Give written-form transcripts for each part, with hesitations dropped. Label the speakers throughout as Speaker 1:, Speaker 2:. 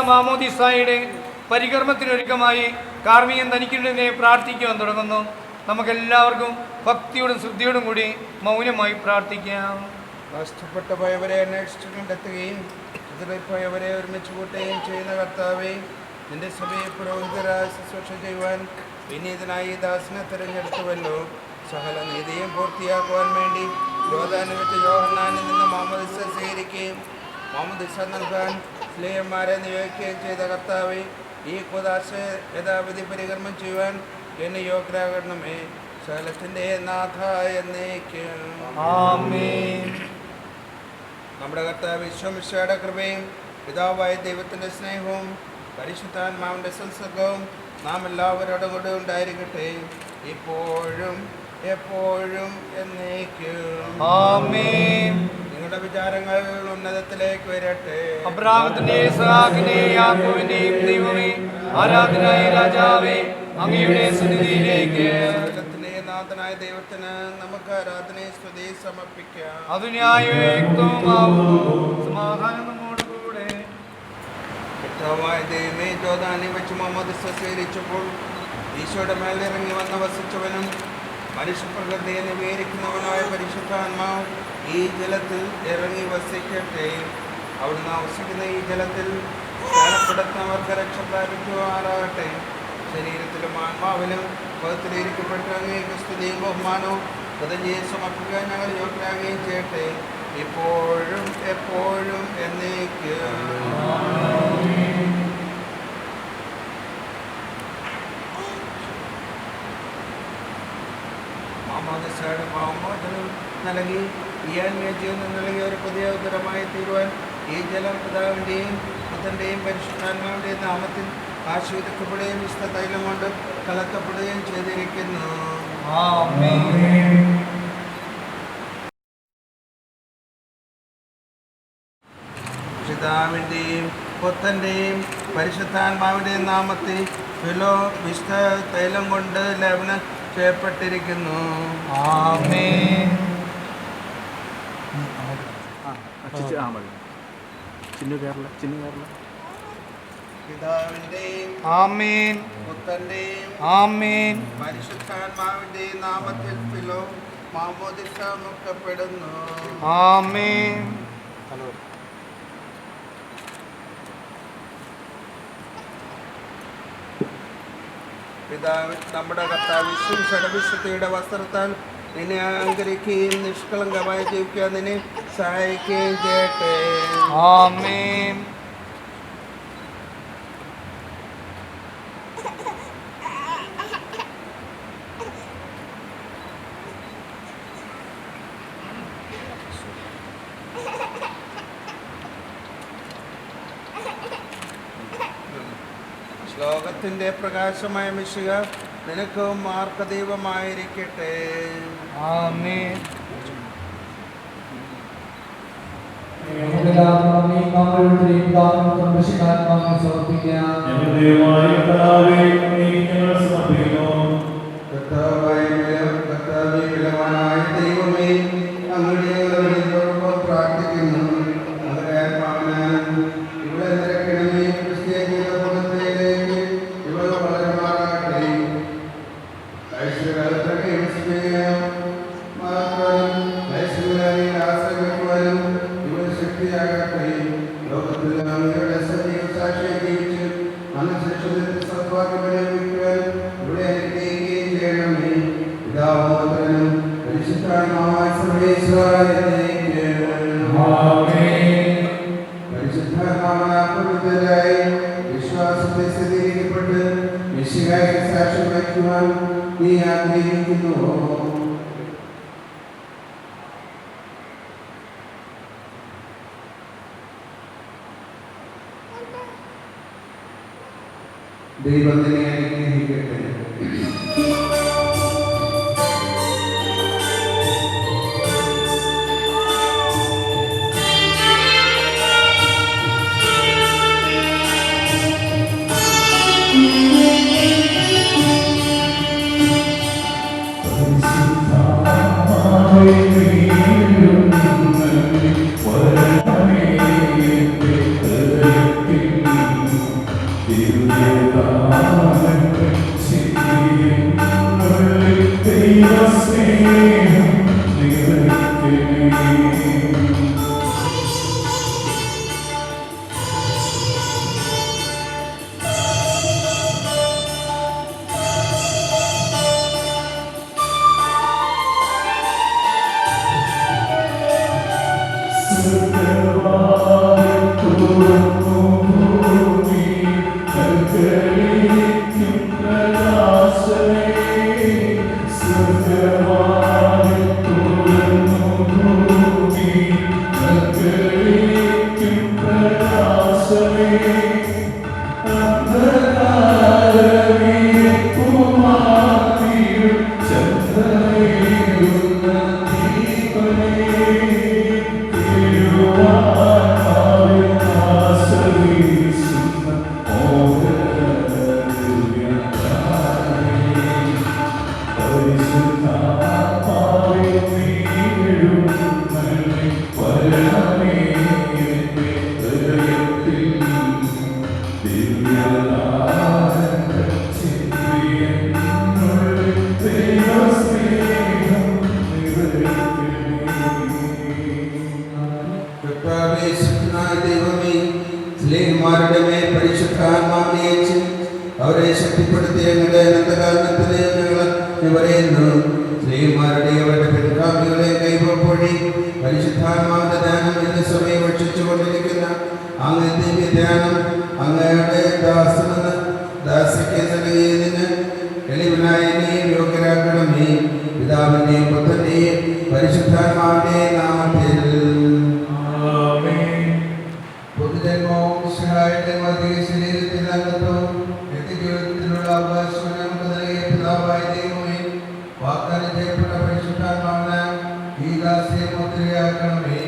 Speaker 1: മാമോദിസായുടെ പരികർമ്മത്തിനൊരുക്കമായി കാർമികൻ തനിക്കുള്ളതിനെ പ്രാർത്ഥിക്കുവാൻ തുടങ്ങുന്നു. നമുക്കെല്ലാവർക്കും ഭക്തിയോടും ശ്രദ്ധയോടും കൂടി മൗനമായി പ്രാർത്ഥിക്കാം.
Speaker 2: നഷ്ടപ്പെട്ടു പോയവരെ അന്വേഷിച്ചു കണ്ടെത്തുകയും ചിതറിപ്പോയവരെ ഒരുമിച്ച് കൂട്ടുകയും ചെയ്യുന്ന കർത്താവേ, നിന്റെ സഭയെ പുരോഹിതരായി ശുശ്രൂഷ ചെയ്യുവാൻ വിനീതനായി ദാസനെ തിരഞ്ഞെടുത്തുവല്ലോ. സകല നീതിയും പൂർത്തിയാക്കുവാൻ വേണ്ടി യോദാനുവെച്ച യോഹന്നാനിൽ നിന്ന് മാമോദിസ സ്വീകരിക്കുകയും മാമോദിസ നൽകാൻ സ്ലേഹന്മാരെ നിയോഗിക്കുകയും ചെയ്ത കർത്താവേ, ഈ കൂദാശ യഥാവിധി പരികർമ്മം ചെയ്യുവാൻ എന്നെ യോഗ്യരാകണമേ. സകലത്തിൻ്റെ നാഥ എന്നേക്കും
Speaker 1: ആമേൻ.
Speaker 2: നമ്മുടെ കർത്താവ് ഈശോമിശിഹായുടെ കൃപയും പിതാവായ ദൈവത്തിൻ്റെ സ്നേഹവും പരിശുദ്ധാത്മാവിൻ്റെ സംസർഗവും നാം എല്ലാവരോടും കൂടെ ഉണ്ടായിരിക്കട്ടെ, ഇപ്പോഴും എപ്പോഴും എന്നേക്കും
Speaker 1: ആമേൻ.
Speaker 2: നിങ്ങളുടെ വിചാരങ്ങൾ ഉന്നതത്തിലേക്ക് വരട്ടെ.
Speaker 1: അബ്രാഹത്തിന്റെയും ഇസ്ഹാക്കിന്റെയും യാക്കോബിന്റെയും ദൈവമേ, ആരാധനായ രാജാവേ, അങ്ങയുടെ സന്നിധിയിലേക്ക്
Speaker 2: നാഥനായ ദൈവത്തിന് നമുക്ക് ആരാധനയും സ്തുതിയും സമർപ്പിക്കാം.
Speaker 1: അത് ന്യായയുക്തവുമാവുന്നു. സമാധാനം നമ്മോടുകൂടെ.
Speaker 2: കർത്താവായ ദൈവമേ, ജോർദാനിൽ വെച്ച് മാമോദിസ സ്വീകരിച്ചപ്പോൾ ഈശോയുടെ മേൽ ഇറങ്ങി വന്ന് വസിച്ചവനും മനുഷ്യപ്രകൃതിയെ നിവേദിക്കുന്നവനായ പരിശുദ്ധാത്മാവ് ഈ ജലത്തിൽ ഇറങ്ങി വസിക്കട്ടെ. അവിടുന്ന് വസിക്കുന്ന ഈ ജലത്തിൽ സ്ഥാനപ്പെടുത്തുന്നവർക്ക് രക്ഷ പ്രാപിക്കുവാറാകട്ടെ. ശരീരത്തിലും ആത്മാവിലും പകത്തിലിരിക്കപ്പെട്ട അങ്ങേക്ക് സ്തുതിയും ബഹുമാനവും കൃതജ്ഞതയും സമർപ്പിക്കാൻ ഞങ്ങൾ യോഗ്യരാകുകയും ചെയ്യട്ടെ, ഇപ്പോഴും എപ്പോഴും എന്നേക്കും. മാമോദിസയുടെ പാപമോചനം നൽകി ഈ ആത്മീയജീവനം നൽകിയ ഒരു പുതിയ ഉത്തരമായി തീരുവാൻ ഈ ജലം പിതാവിൻ്റെയും പുത്രൻ്റെയും പരിശുദ്ധാത്മാവിൻ്റെയും നാമത്തിൽ ആശീർവദിക്കപ്പെടുകയും വിശുദ്ധ തൈലം കൊണ്ട് കലക്കപ്പെടുകയും ചെയ്തിരിക്കുന്നു. പിതാവിൻ്റെയും പുത്രൻ്റെയും പരിശുദ്ധാത്മാവിൻ്റെയും നാമത്തിൽ വിശുദ്ധ തൈലം കൊണ്ട് ലേപനം ചെയ്യപ്പെട്ടിരിക്കുന്നു.
Speaker 1: ആമേൻ.
Speaker 2: പിതാവിന്റെയും
Speaker 1: ആമേൻ
Speaker 2: പുത്രന്റെയും
Speaker 1: ആമേൻ
Speaker 2: പരിശുദ്ധാത്മാവിന്റെയും നാമത്തിൽ ഫിലോ മാമോദിസ മുക്കപ്പെടുന്നു.
Speaker 1: ആമേൻ.
Speaker 2: പിതാവ് നമ്മുടെ കർത്താവ് ഷഡവിശുദ്ധിയുടെ വസ്ത്രത്താൽ നിന്നെ അലങ്കരിക്കുകയും നിഷ്കളങ്കമായി ജീവിക്കാൻ നിന്നെ സഹായിക്കുകയും ചെയ്യട്ടെ.
Speaker 1: ആമേൻ.
Speaker 2: ലോകത്തിന്റെ പ്രകാശമായ മിശിഹ നിനക്ക് മാർഗദൈവമായിരിക്കട്ടെ.
Speaker 1: ആമേൻ.
Speaker 2: ദൈവമേ, അങ്ങയുടെ പ്രാർത്ഥിക്കുന്നു. വിശ്വാസത്തെ സ്ഥിരീകരിക്കപ്പെട്ട് മിശിഹായ്ക്ക് സാക്ഷ്യം വഹിക്കുവാൻ നീ ആഗ്രഹിക്കുന്നുവോ? ദൈവത്തിനെ അനുഗ്രഹിക്കട്ടെ. അവരെ ശക്തിപ്പെടുത്തിയ ഞങ്ങളുടെ അനന്തകാരണത്തിലെ ഞങ്ങൾ പറയുന്നു. സ്ത്രീമാരുടെ അവരുടെ പിൻഗാമികളെ കൈവപ്പൊഴി പരിശുദ്ധാത്മാവിന്റെ ധ്യാനം എന്ന സമയം ഭക്ഷിച്ചുകൊണ്ടിരിക്കുന്ന അങ്ങ് ദിവ്യധ്യാനം അങ്ങയുടെ ദാസിക്ക് നൽകിയതിന് എളിവനായ നീയും യോഗ്യരാക്കണമേ. പിതാവിന്റെയും പുത്രന്റെയും പരിശുദ്ധാത്മാവിന്റെയും നാമത്തിൽ പൊതുജന്മവും ശരീരത്തിൽ അംഗത്വവും നിത്യജീവിതത്തിലുള്ള അവകാശം നമുക്ക് നൽകിയ പിതാവായ ദൈവമേ, വാഗ്ദാനം ചെയ്യപ്പെട്ട പരിശുദ്ധാത്മാവിനെ ഈ ദാസിയെ മുദ്രയാക്കണമേ.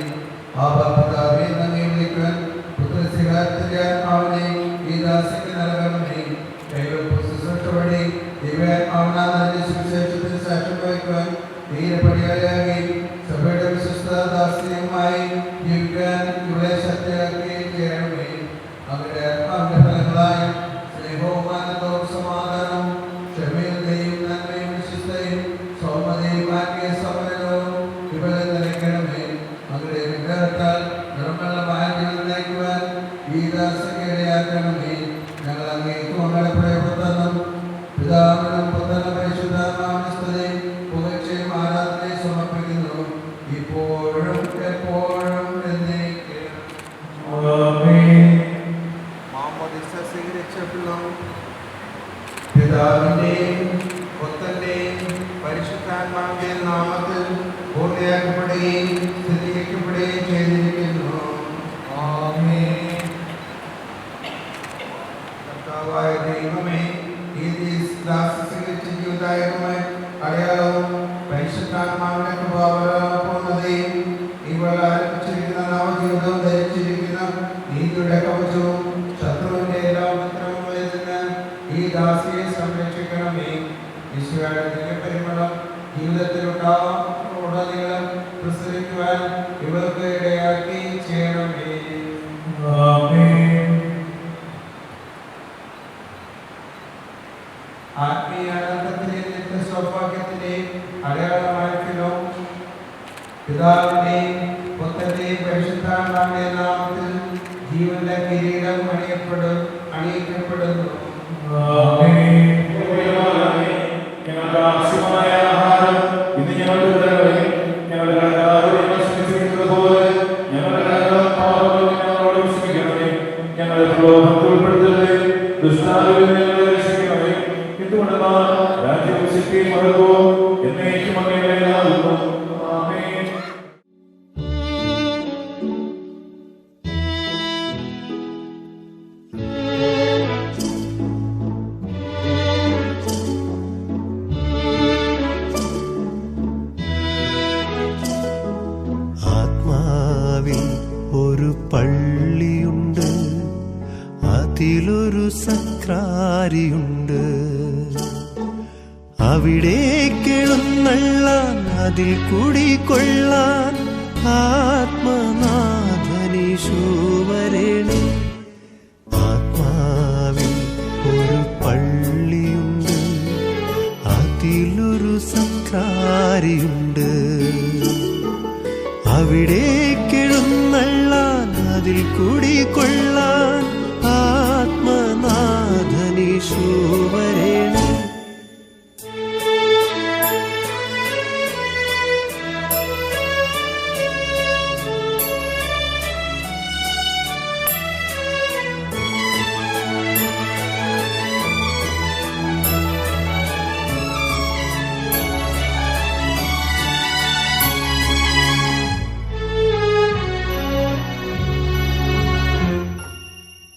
Speaker 2: പിതാവേ നന്ദി വിളിക്കുവാൻ പുത്രസിഹാരത്തിന്റെ ആത്മാവിനെ ഈ ദാസിക്ക് നൽകണമേ. വഴി ദിവ്യാത്മാവിനെ സുവിശേഷത്തിന് സാക്ഷ്യം വഹിക്കുവാൻ ധീരപടിയായി സഭയുടെ വിശ്വസ്ത ദാസിയുമായി ജീവിക്കാൻ ഇവിടെ ശക്തിയാക്കുകയും ചെയ്യണമേ. അവരുടെ ആത്മാവിന്റെ ഫലങ്ങളായും സ്നേഹവും ആനന്ദവും സമാധാനവും ക്ഷമയും നന്മയും വിശ്വസ്തയും സൗമ്യതയും ആത്മീയ സമരവും ഇവിടെ നിലയ്ക്കണമേ. അവരുടെ വിഗ്രഹത്താൽ നിർമ്മലമായ ജീവിതം നയിക്കുവാൻ ഈ ദാസിക്ക് ഇടയാക്കണമേ. ഞങ്ങൾ അങ്ങേക്കും അങ്ങനെ പ്രയോഗത്തെന്നും പിതാവിനും പുത്രനും പരിശുദ്ധാത്മാവിനും സ്തുതിയും പുകഴ്ചയും ആരാധനയും സമർപ്പിക്കുന്നു, ഇപ്പോഴും എപ്പോഴും എന്നേക്കും. പിതാവിന്റെയും പുത്രന്റെയും പരിശുദ്ധാത്മാവിന്റെയും നാമത്തിൽ പൂർണ്ണയാക്കപ്പെടുകയും സ്ഥിരീകരിക്കപ്പെടുകയും ചെയ്തിരിക്കുന്നു. കർത്താവായ ദൈവമേ, ഈ ജീവിതായകമായ അടയാളവും പരിശുദ്ധാത്മാവിന്റെ പൂർണ്ണതയും ഇവൾ ആരംഭിച്ചിരിക്കുന്ന നവജീവിതവും ധരിച്ചിരിക്കുന്ന നീതിയുടെ കവചവും ശത്രുവിന്റെ എല്ലാ ഉപദ്രവങ്ങളിൽ നിന്ന് ഈ ദാസിയെ സംരക്ഷിക്കണമേ. ഈശോയുടെ ദിവ്യപരിമളം ജീവിതത്തിലുടനീളം പ്രസരിക്കുവാൻ ഇവർക്ക് ഇടയാക്കി ചെയ്യണമേ. ആത്മീയാനന്ദത്തിലെ നിത്യസൗഭാഗ്യത്തിന്റെയും അടയാളമായിരിക്കലോ പിതാവിന്റെയും പുത്രന്റെയും പരിശുദ്ധാത്മാവിന്റെയും നാമത്തിൽ ജീവന്റെ കിരീടം അണിയിക്കപ്പെടുന്നു.
Speaker 3: ആത്മാവിൽ ഒരു പള്ളിയുണ്ട്, അതിലൊരു സക്രാരിയുണ്ട്. അവിടെ എഴുന്നള്ളാൻ അതിൽ കുടികൊള്ളാൻ ആത്മനാഥനീശോ വരണേ. ആത്മാവിൽ ഒരു പള്ളിയുണ്ട്, അതിലൊരു സത്കാരിയുണ്ട്. അവിടേക്കെഴുന്നള്ളാൻ അതിൽ കുടികൊള്ളാൻ ആത്മനാഥനീശോ വരണേ.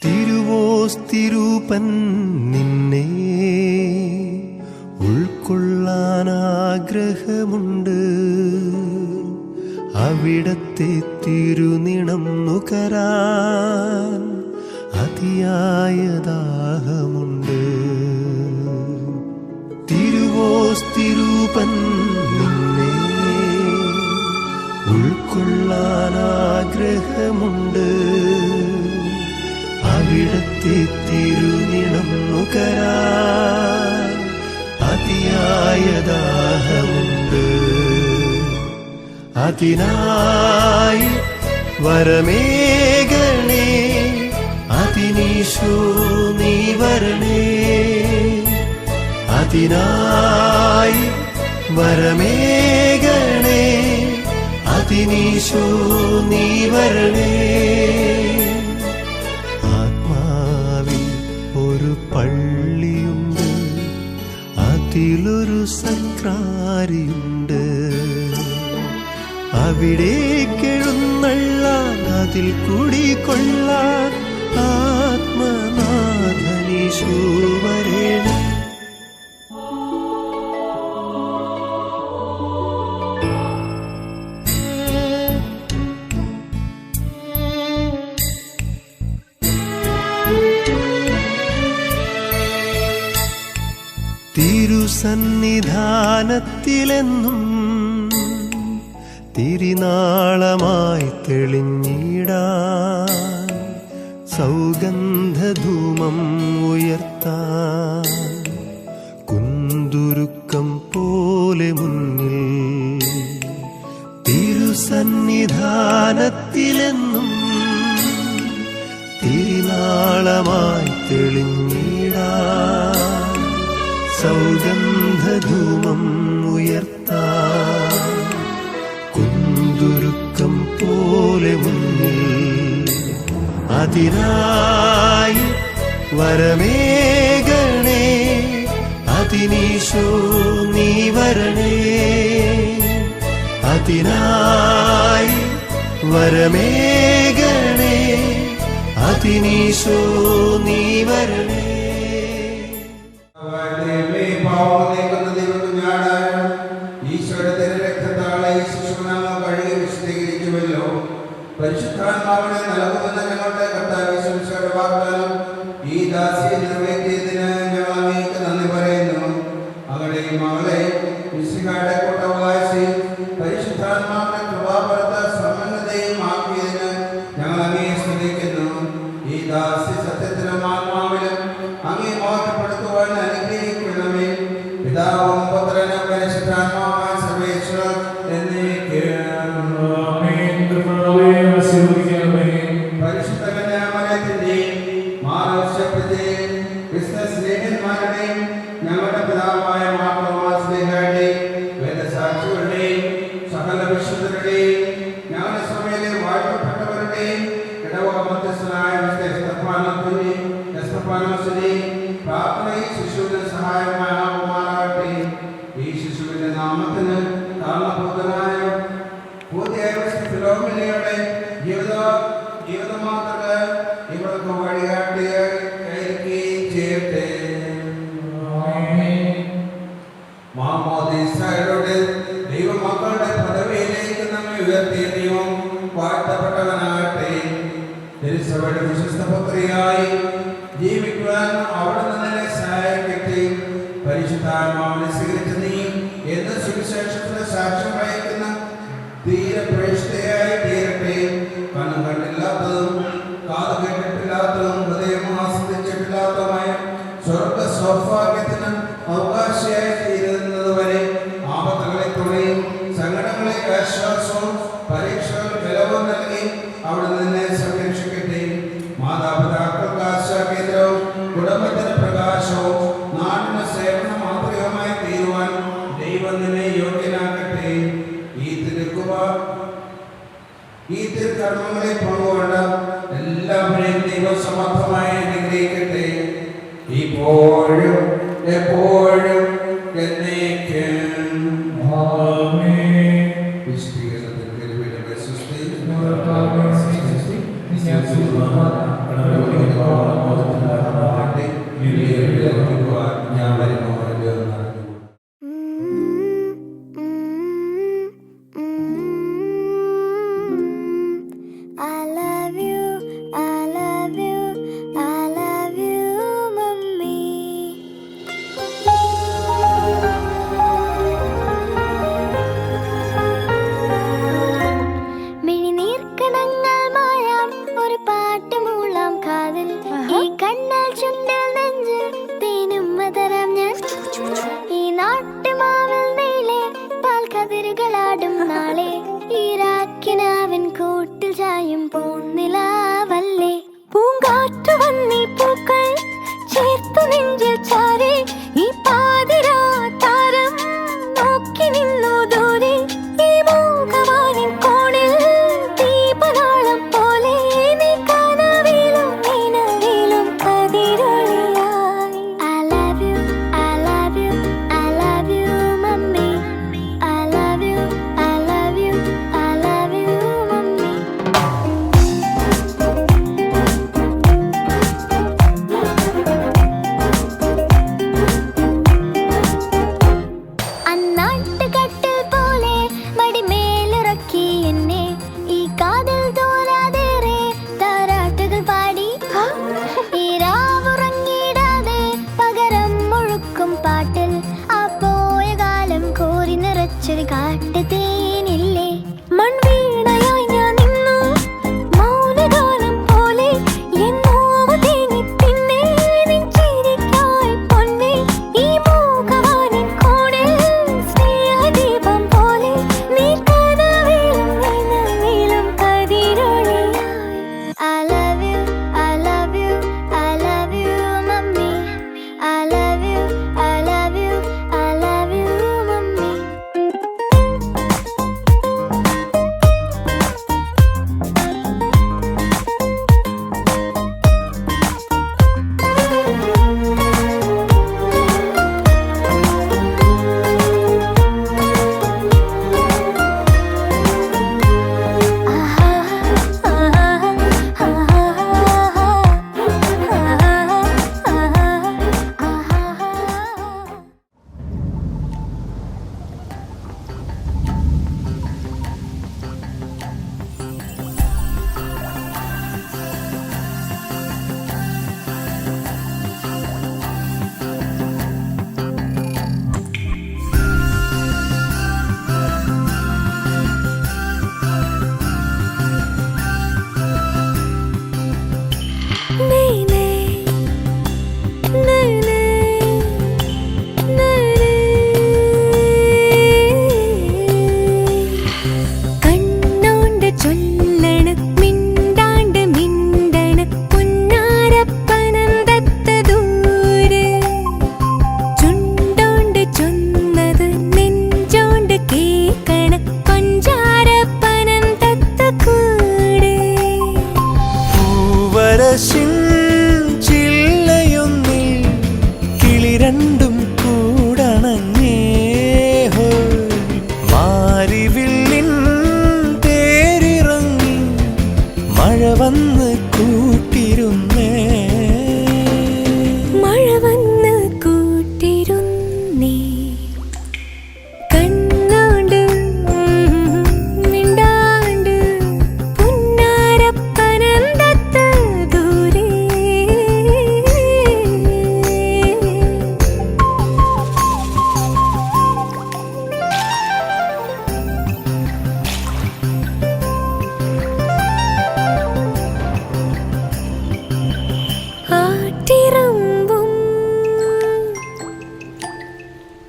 Speaker 3: തിരുവോസ്തിരൂപൻ നിന്നെ ഉൾക്കൊള്ളാൻ ആഗ്രഹമുണ്ട്. അവിടത്തെ തിരുനിണം നുകരാൻ അതിയായ ദാഹമുണ്ട്. തിരുവോസ്തിരൂപൻ നിന്നെ ഉൾക്കൊള്ളാൻ ആഗ്രഹമുണ്ട്. അവിടത്തെ തിരുനിണം നുകരാൻ അതിയായ ദാഹമുണ്ട്. അതിനായി വരമേകണേ, അതിനീശോ നീ വരണേ. അതിനായി വരമേകണേ, അതിനീശോ നീ വരണേ. ഒരു പള്ളിയുണ്ട്, അതിലൊരു സക്രാരിയുണ്ട്. അവിടേക്കെഴുന്നള്ളാൻ അതിൽ കുടികൊള്ളാൻ ആത്മനാഥനീശോ വരണേ. തിരുസന്നിധാനത്തിലെന്നും തിരുനാളമായി തെളിഞ്ഞിടാൻ സൗഗന്ധധൂമം ഉയർത്താൻ കുന്തുരുക്കം പോലെ മുന്നിൽ. തിരുസന്നിധാനത്തിലെന്നും തിരുനാളമായി തെളിഞ്ഞിടാൻ സൗഗന്ധധൂമം ഉയർത്താൻ കുന്തുരുക്കം പോലെ മുന്നിൽ. അതിനായി വരമേകണേ, അതിനീശോ നീ വരണേ. അതിനായി വരമേകണേ, അതിനീശോ നീ വരണേ.
Speaker 2: ഈശ്വരത്തിന്റെ രക്തത്താളെ ശിശുനാമം കഴുകി വിശദീകരിക്കുമല്ലോ. പരിശുദ്ധാത്മാവിനെ നൽകുമെന്ന് ഞങ്ങളുടെ കർത്താവ് യേശുവിന്റെ വാഗ്ദാനം ഈ ദാസിയെ നിറവേറ്റിയതിന് ഞങ്ങൾ അങ്ങേക്ക് നന്ദി പറയുന്നു. മകളെയും മകളെ മിശിഹായുടെ കൂട്ടവകാശി പരിശുദ്ധാത്മാവിനെ കൃപാപരത സമന്വതയും ആക്കിയതിന് ഞങ്ങൾ അങ്ങയെ സ്തുതിക്കുന്നു. ഈ ദാസി സത്യത്തിലും ആത്മാവിലും അങ്ങേ മോഹപ്പെടുത്തുവാൻ അനുഗ്രഹിക്കണമേ. പിതാവും പുത്രനും പരിശുദ്ധാത്മാവായ സർവേശ്വരൻ പരിശുദ്ധ കന്യാമറിയത്തിന്റെയും മാനവശക്തിയുടെയും വിശ്വസ്നേഹന്മാരുടെയും ഞങ്ങളുടെ പിതാവായ മാർത്തോമാസ്ലീഹയുടെയും വേദസാക്ഷികളുടെയും സകല വിശുദ്ധരുടെയും ഞങ്ങളുടെ സഭയിലെ വാഴ്ത്തപ്പെട്ടവരുടെയും ഇടവക മധ്യസ്ഥനായ സ്തഫാനോസിന്റെയും പ്രാർത്ഥനയിൽ ശിശുവിന് സഹായമാകുമാറാകട്ടെ. ഈ ശിശുവിന്റെ നാമത്തിന് കാരണഭൂതനായ ഫിലോമിനയുടെ ജീവിതമാതൃക ഇവർക്ക് വഴികാട്ടിയായിരിക്കുകയും ചെയ്യട്ടെ. മാമോദീസയുടെ ദൈവമക്കളുടെ പദവിയിലേക്ക് നമ്മെ ഉയർത്തിയ ദൈവം വാഴ്ത്തപ്പെട്ടവനാകട്ടെ. തിരുസഭയുടെ വിശ്വസ്ത പുത്രിയായി ജീവിക്കുവാൻ അവിടെ നിന്നെ സഹായിക്കട്ടെ. പരിശുദ്ധാത്മാവിനെ സ്വീകരിച്ച നീ എന്ന് സുവിശേഷത്തിന്റെ സാക്ഷ്യം സൗഭാഗ്യത്തിന് അവകാശിയായി തീരുന്നതുവരെ ആപത്തുകളെ തുണയും സങ്കടങ്ങളെ ആശ്വാസവും പരീക്ഷകൾ ബലവും നൽകി അവിടെ നിന്നെ സംരക്ഷിക്കട്ടെ. മാതാപിതാക്കൾക്ക് ആശാകേന്ദ്രവും കുടുംബത്തിന് പ്രകാശവും നാടിന് സേവന മാതൃകമായി തീരുവാൻ ദൈവം നിന്നെ യോഗ്യനാക്കട്ടെ. ഈ തിരുക്കർമ്മങ്ങളെ പങ്കുകൊണ്ട് എല്ലാവരെയും ദൈവം സമർത്ഥമായി അനുഗ്രഹിക്കട്ടെ, ഇപ്പോഴും എപ്പോഴും എന്നേക്കും. ഞാൻ വരുമോ?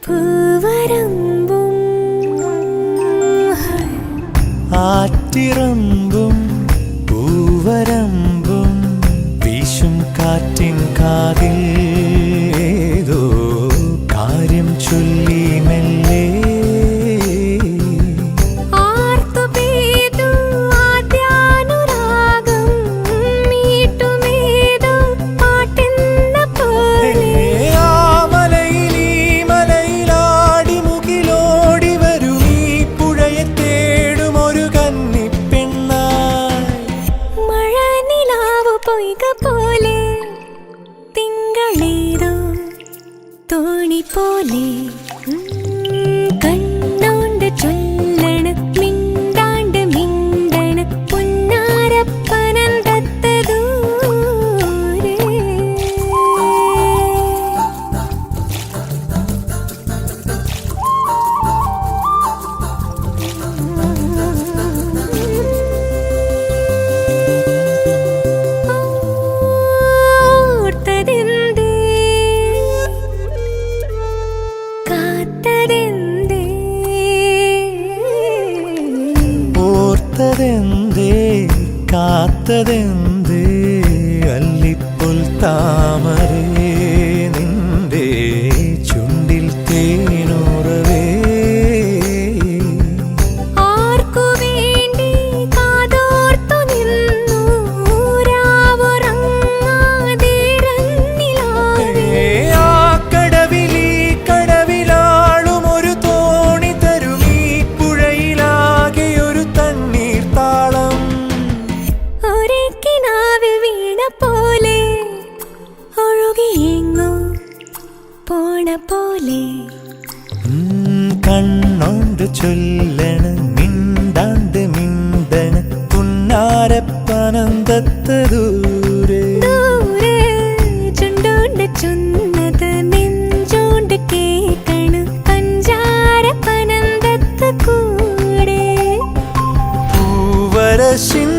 Speaker 4: പൂവരമ്പും
Speaker 3: ആറ്റിറമ്പും പൂവരമ്പും വീശും കാറ്റിൻ കാതിൽ ഏതോ കാര്യം ചൊല്ലി മെല്ലെ
Speaker 4: പോലെ തിങ്കളേതോ തോണി പോലെ കണ്ണോണ്ട് ചൊല്ലണ മിണ്ടാണ്ട് മിണ്ടണ പുന്നാരപ്പനന്തത്തതൂരെ
Speaker 3: കാത്തതെന്തേ അല്ലിപ്പുൽ താമരേ നിന്റെ ചുണ്ടിൽ തേനുറവേ
Speaker 4: ആർക്കു വേണ്ടി കാതോർത്തു നിന്നു രാവുറങ്ങാതിരന്നിലാവേ
Speaker 3: ആ കടവിലീ കടവിലാളും ഒരു തോണി തരുമീ പുഴയിലാകെ ഒരു തണ്ണീർ താളം
Speaker 4: ഒരേക്കിനാവിൽ വീണ പോലെ ഒഴുകിയെങ്ങോ പോണ പോലെ
Speaker 3: കണ്ണോണ്ട് ചൊല്ലണ മിണ്ടാണ്ട് മിണ്ടണ പുന്നാരപ്പനന്തത്ത് ദൂരെ
Speaker 4: ദൂരെ ചുണ്ടോണ്ട് ചുന്നത് നെഞ്ചോണ്ട് കേക്കണു പഞ്ചാരപ്പനന്തത്ത് കൂടെ
Speaker 3: പൂവരശിൻ